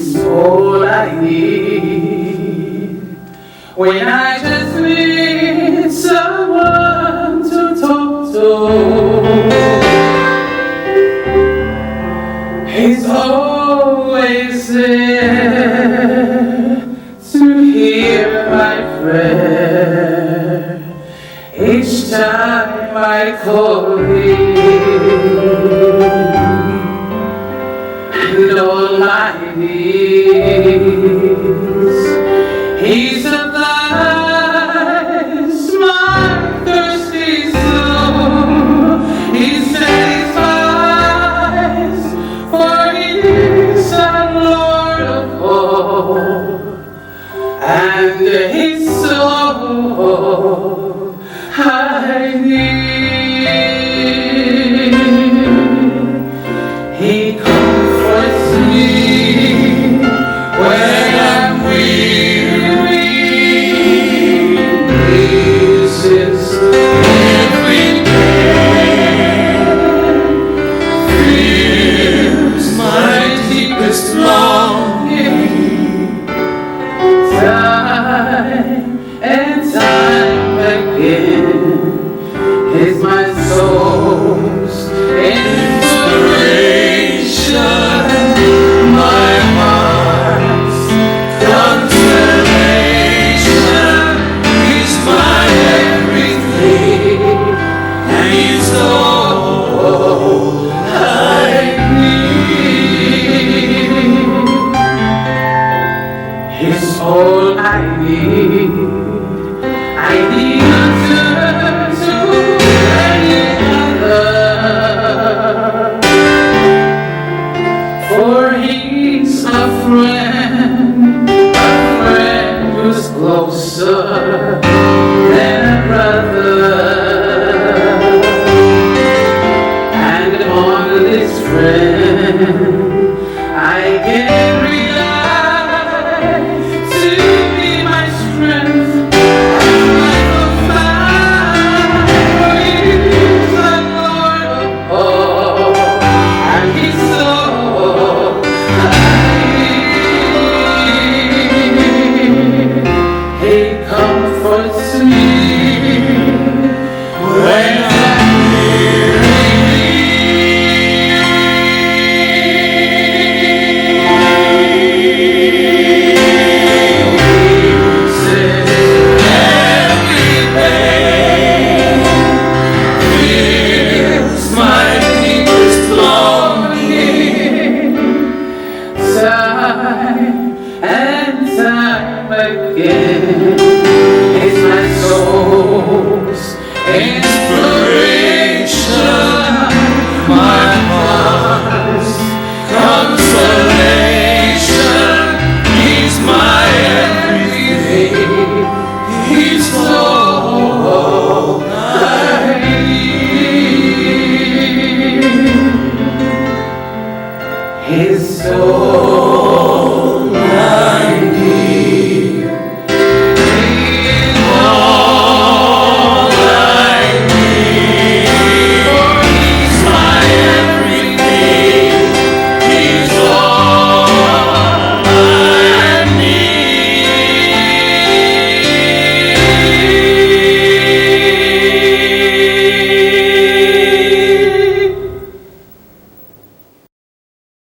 He's all I need when I just need someone to talk to. He's always there to hear my prayer each time I call him. And all my needs he supplies my thirsty soul. He satisfies, for he is the Lord of all, and his soul I need. He comforts me when I'm weary. He eases